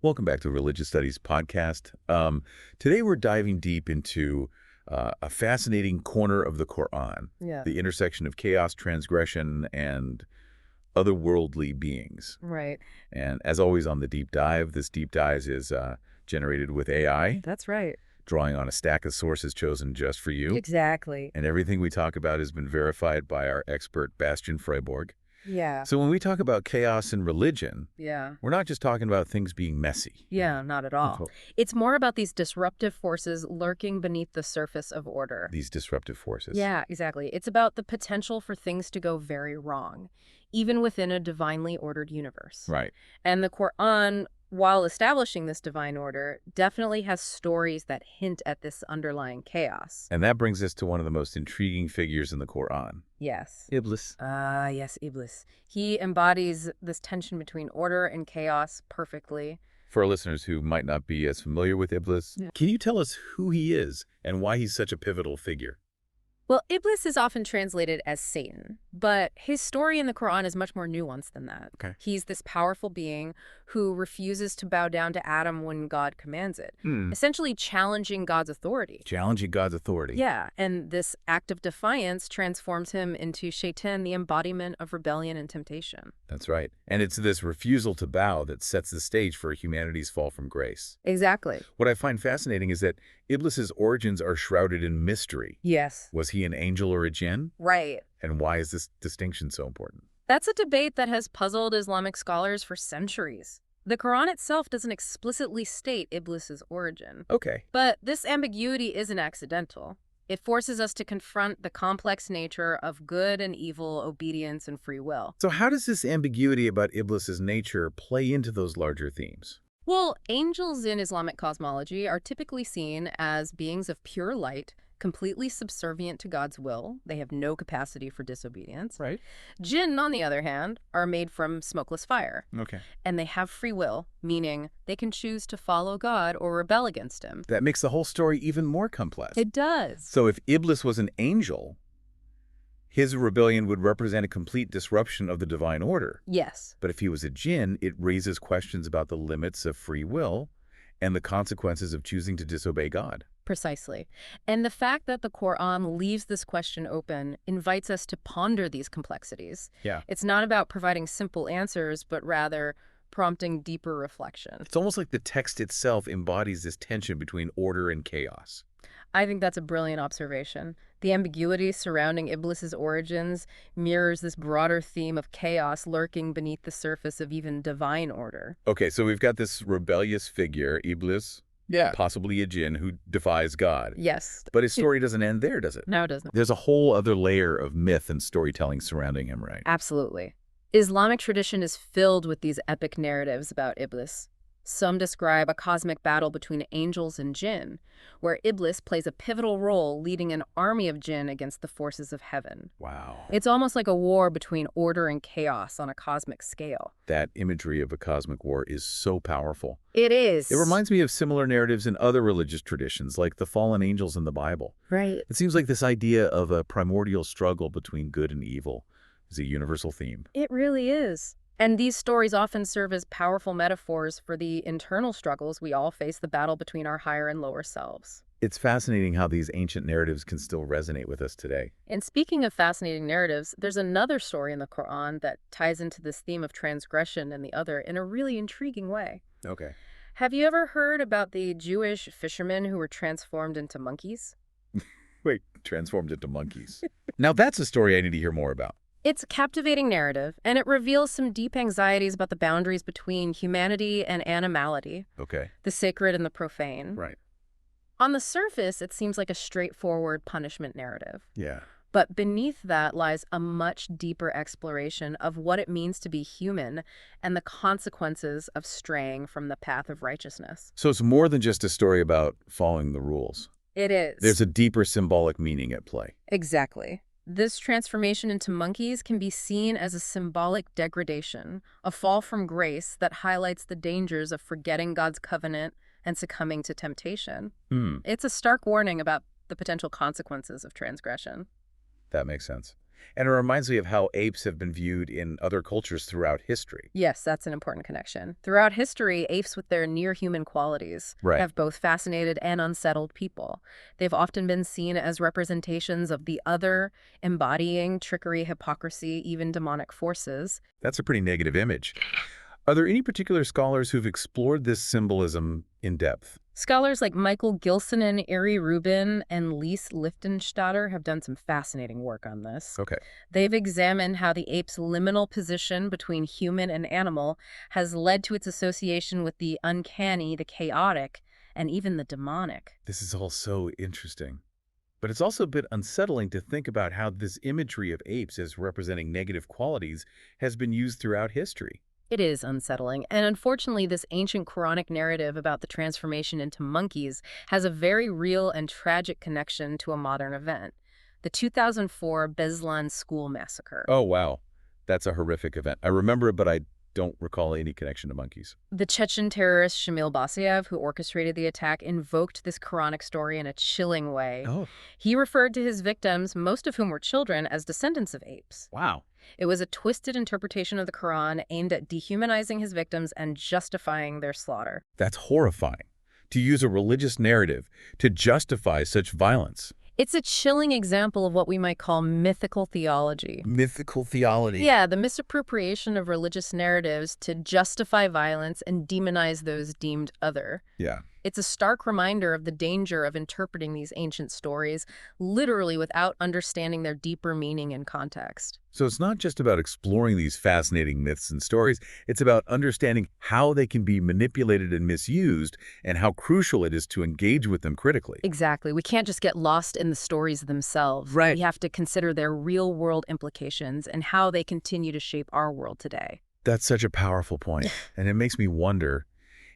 Welcome back to Religious Studies Podcast. Today we're diving deep into a fascinating corner of the Qur'an, Yeah. the intersection of chaos, transgression, and otherworldly beings. Right. And as always on the deep dive, this deep dive is generated with AI, That's right. drawing on a stack of sources chosen just for you. Exactly. And everything we talk about has been verified by our expert, Bastian Freiburg. Yeah. So when we talk about chaos and religion, Yeah. we're not just talking about things being messy. Yeah, not at all. It's more about these disruptive forces lurking beneath the surface of order. These disruptive forces. Yeah, exactly. It's about the potential for things to go very wrong, even within a divinely ordered universe. Right. And the Qur'an, while establishing this divine order, definitely has stories that hint at this underlying chaos. And that brings us to one of the most intriguing figures in the Qur'an. Yes. Iblis. Yes, Iblis. He embodies this tension between order and chaos perfectly. For our listeners who might not be as familiar with Iblis, can you tell us who he is and why he's such a pivotal figure? Well, Iblis is often translated as Satan, but his story in the Quran is much more nuanced than that. Okay. He's this powerful being who refuses to bow down to Adam when God commands it, essentially challenging God's authority. Challenging God's authority. Yeah, and this act of defiance transforms him into Shaitan, the embodiment of rebellion and temptation. That's right. And it's this refusal to bow that sets the stage for humanity's fall from grace. Exactly. What I find fascinating is that Iblis's origins are shrouded in mystery. Yes. Was he an angel or a jinn? Right. And why is this distinction so important? That's a debate that has puzzled Islamic scholars for centuries. The Quran itself doesn't explicitly state Iblis's origin. Okay. But this ambiguity isn't accidental. It forces us to confront the complex nature of good and evil, obedience and free will. So how does this ambiguity about Iblis's nature play into those larger themes? Well, angels in Islamic cosmology are typically seen as beings of pure light, completely subservient to God's will. They have no capacity for disobedience. Right. Jinn, on the other hand, are made from smokeless fire. Okay. And they have free will, meaning they can choose to follow God or rebel against him. That makes the whole story even more complex. It does. So if Iblis was an angel, his rebellion would represent a complete disruption of the divine order. Yes. But if he was a jinn, it raises questions about the limits of free will and the consequences of choosing to disobey God. Precisely. And the fact that the Quran leaves this question open invites us to ponder these complexities. Yeah. It's not about providing simple answers, but rather prompting deeper reflection. It's almost like the text itself embodies this tension between order and chaos. I think that's a brilliant observation. The ambiguity surrounding Iblis's origins mirrors this broader theme of chaos lurking beneath the surface of even divine order. Okay, so we've got this rebellious figure, Iblis, possibly a jinn, who defies God. Yes. But his story doesn't end there, does it? No, it doesn't. There's a whole other layer of myth and storytelling surrounding him, right? Absolutely. Islamic tradition is filled with these epic narratives about Iblis. Some describe a cosmic battle between angels and jinn, where Iblis plays a pivotal role leading an army of jinn against the forces of heaven. Wow. It's almost like a war between order and chaos on a cosmic scale. That imagery of a cosmic war is so powerful. It is. It reminds me of similar narratives in other religious traditions, like the fallen angels in the Bible. Right. It seems like this idea of a primordial struggle between good and evil is a universal theme. It really is. And these stories often serve as powerful metaphors for the internal struggles we all face, the battle between our higher and lower selves. It's fascinating how these ancient narratives can still resonate with us today. And speaking of fascinating narratives, there's another story in the Quran that ties into this theme of transgression and the other in a really intriguing way. Okay. Have you ever heard about the Jewish fishermen who were transformed into monkeys? Wait, transformed into monkeys. Now that's a story I need to hear more about. It's a captivating narrative, and it reveals some deep anxieties about the boundaries between humanity and animality, Okay. the sacred and the profane. Right. On the surface, it seems like a straightforward punishment narrative. Yeah. But beneath that lies a much deeper exploration of what it means to be human and the consequences of straying from the path of righteousness. So it's more than just a story about following the rules. It is. There's a deeper symbolic meaning at play. Exactly. This transformation into monkeys can be seen as a symbolic degradation, a fall from grace that highlights the dangers of forgetting God's covenant and succumbing to temptation. It's a stark warning about the potential consequences of transgression. That makes sense. And it reminds me of how apes have been viewed in other cultures throughout history. Yes, that's an important connection. Throughout history, apes with their near-human qualities Right. have both fascinated and unsettled people. They've often been seen as representations of the other, embodying trickery, hypocrisy, even demonic forces. That's a pretty negative image. Are there any particular scholars who've explored this symbolism in depth? Scholars like Michael Gilson and Ari Rubin and Lise Lichtenstatter have done some fascinating work on this. Okay. They've examined how the ape's liminal position between human and animal has led to its association with the uncanny, the chaotic, and even the demonic. This is all so interesting. But it's also a bit unsettling to think about how this imagery of apes as representing negative qualities has been used throughout history. It is unsettling, and unfortunately this ancient Quranic narrative about the transformation into monkeys has a very real and tragic connection to a modern event, the 2004 Beslan school massacre. Oh, wow. That's a horrific event. I remember it, but I don't recall any connection to monkeys. The Chechen terrorist Shamil Basayev, who orchestrated the attack, invoked this Quranic story in a chilling way. Oh, He referred to his victims, most of whom were children, as descendants of apes. wow. It was a twisted interpretation of the Quran aimed at dehumanizing his victims and justifying their slaughter. That's horrifying. To use a religious narrative to justify such violence. It's a chilling example of what we might call mythical theology. Mythical theology. Yeah, the misappropriation of religious narratives to justify violence and demonize those deemed other. Yeah. It's a stark reminder of the danger of interpreting these ancient stories literally without understanding their deeper meaning and context. So it's not just about exploring these fascinating myths and stories, it's about understanding how they can be manipulated and misused and how crucial it is to engage with them critically. Exactly. We can't just get lost in the stories themselves. Right. We have to consider their real-world implications and how they continue to shape our world today. That's such a powerful point, and it makes me wonder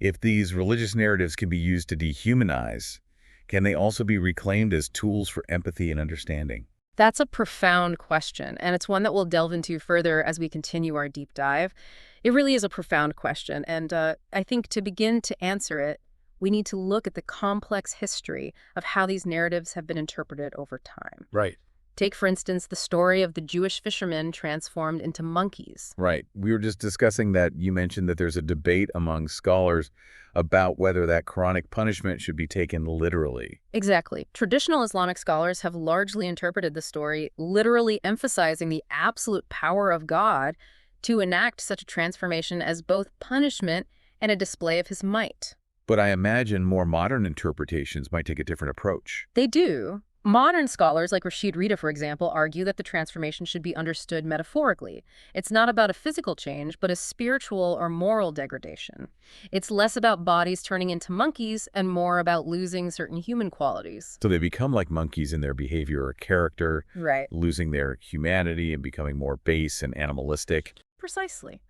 if these religious narratives can be used to dehumanize, can they also be reclaimed as tools for empathy and understanding? That's a profound question, and it's one that we'll delve into further as we continue our deep dive. It really is a profound question, and I think to begin to answer it, we need to look at the complex history of how these narratives have been interpreted over time. Right. Take, for instance, the story of the Jewish fishermen transformed into monkeys. Right. We were just discussing that. You mentioned that there's a debate among scholars about whether that Quranic punishment should be taken literally. Exactly. Traditional Islamic scholars have largely interpreted the story, literally emphasizing the absolute power of God to enact such a transformation as both punishment and a display of his might. But I imagine more modern interpretations might take a different approach. They do. Modern scholars, like Rashid Rida, for example, argue that the transformation should be understood metaphorically. It's not about a physical change, but a spiritual or moral degradation. It's less about bodies turning into monkeys and more about losing certain human qualities. So they become like monkeys in their behavior or character, Right. losing their humanity and becoming more base and animalistic. Precisely.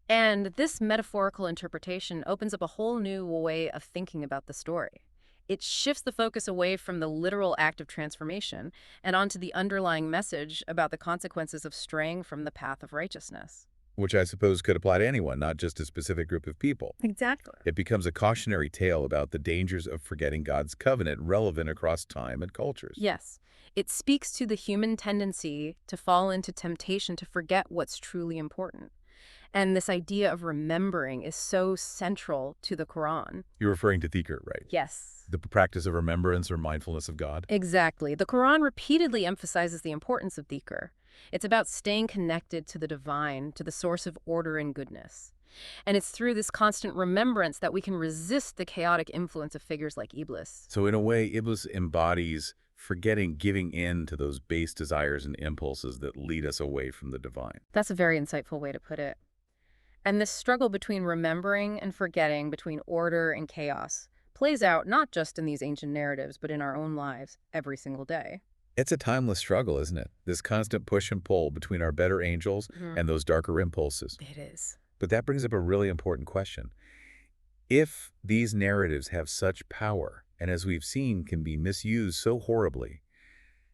And this metaphorical interpretation opens up a whole new way of thinking about the story. It shifts the focus away from the literal act of transformation and onto the underlying message about the consequences of straying from the path of righteousness. Which I suppose could apply to anyone, not just a specific group of people. Exactly. It becomes a cautionary tale about the dangers of forgetting God's covenant relevant across time and cultures. Yes. It speaks to the human tendency to fall into temptation to forget what's truly important. And this idea of remembering is so central to the Quran. You're referring to dhikr, right? Yes. The practice of remembrance or mindfulness of God? Exactly. The Quran repeatedly emphasizes the importance of dhikr. It's about staying connected to the divine, to the source of order and goodness. And it's through this constant remembrance that we can resist the chaotic influence of figures like Iblis. So in a way, Iblis embodies forgetting, giving in to those base desires and impulses that lead us away from the divine. That's a very insightful way to put it. And this struggle between remembering and forgetting, between order and chaos, plays out not just in these ancient narratives, but in our own lives every single day. It's a timeless struggle, isn't it? This constant push and pull between our better angels and those darker impulses. It is. But that brings up a really important question. If these narratives have such power, and as we've seen, can be misused so horribly,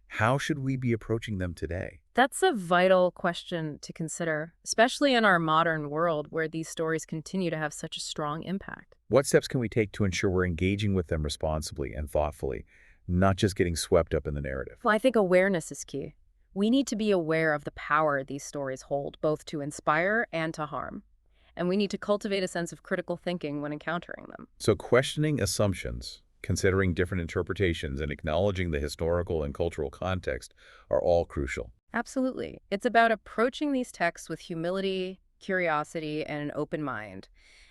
how should we be approaching them today? That's a vital question to consider, especially in our modern world where these stories continue to have such a strong impact. What steps can we take to ensure we're engaging with them responsibly and thoughtfully, not just getting swept up in the narrative? Well, I think awareness is key. We need to be aware of the power these stories hold, both to inspire and to harm. And we need to cultivate a sense of critical thinking when encountering them. So questioning assumptions, considering different interpretations, and acknowledging the historical and cultural context are all crucial. Absolutely. It's about approaching these texts with humility, curiosity, and an open mind.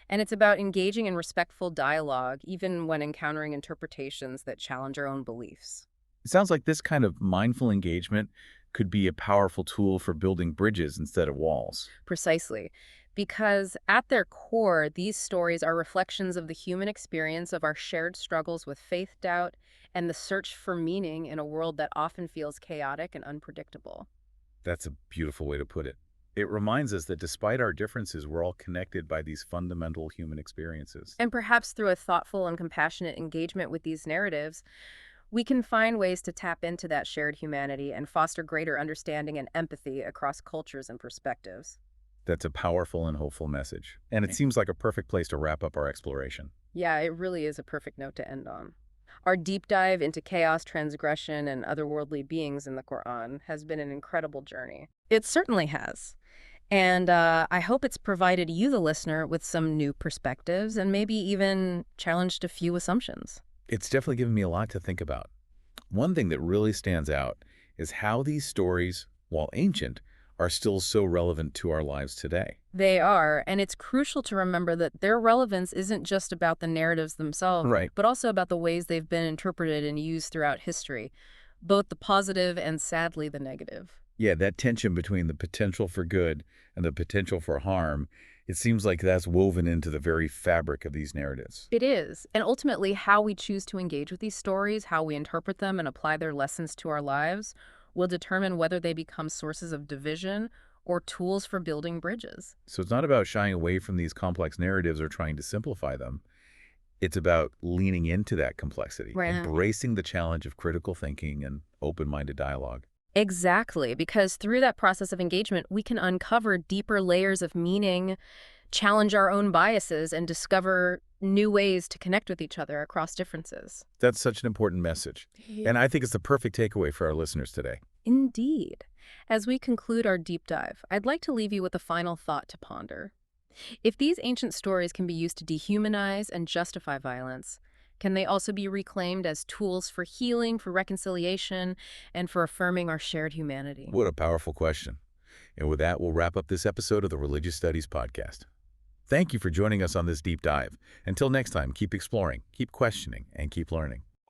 And it's about engaging in respectful dialogue, even when encountering interpretations that challenge our own beliefs. It sounds like this kind of mindful engagement could be a powerful tool for building bridges instead of walls. Precisely. Because at their core, these stories are reflections of the human experience of our shared struggles with faith, doubt, and the search for meaning in a world that often feels chaotic and unpredictable. That's a beautiful way to put it. It reminds us that despite our differences, we're all connected by these fundamental human experiences. And perhaps through a thoughtful and compassionate engagement with these narratives, we can find ways to tap into that shared humanity and foster greater understanding and empathy across cultures and perspectives. That's a powerful and hopeful message. And it seems like a perfect place to wrap up our exploration. Yeah, it really is a perfect note to end on. Our deep dive into chaos, transgression, and otherworldly beings in the Qur'an has been an incredible journey. It certainly has. And I hope it's provided you, the listener, with some new perspectives and maybe even challenged a few assumptions. It's definitely given me a lot to think about. One thing that really stands out is how these stories, while ancient, are still so relevant to our lives today. They are, and it's crucial to remember that their relevance isn't just about the narratives themselves, Right. but also about the ways they've been interpreted and used throughout history, both the positive and sadly the negative. Yeah, that tension between the potential for good and the potential for harm, it seems like that's woven into the very fabric of these narratives. It is, and ultimately how we choose to engage with these stories, how we interpret them and apply their lessons to our lives, will determine whether they become sources of division or tools for building bridges. So it's not about shying away from these complex narratives or trying to simplify them. It's about leaning into that complexity, Right. embracing the challenge of critical thinking and open-minded dialogue. Exactly, because through that process of engagement, we can uncover deeper layers of meaning, challenge our own biases, and discover new ways to connect with each other across differences. That's such an important message. And I think it's the perfect takeaway for our listeners today. Indeed. As we conclude our deep dive, I'd like to leave you with a final thought to ponder. If these ancient stories can be used to dehumanize and justify violence, can they also be reclaimed as tools for healing, for reconciliation, and for affirming our shared humanity? What a powerful question. And with that, we'll wrap up this episode of the Religious Studies Podcast. Thank you for joining us on this deep dive. Until next time, keep exploring, keep questioning, and keep learning.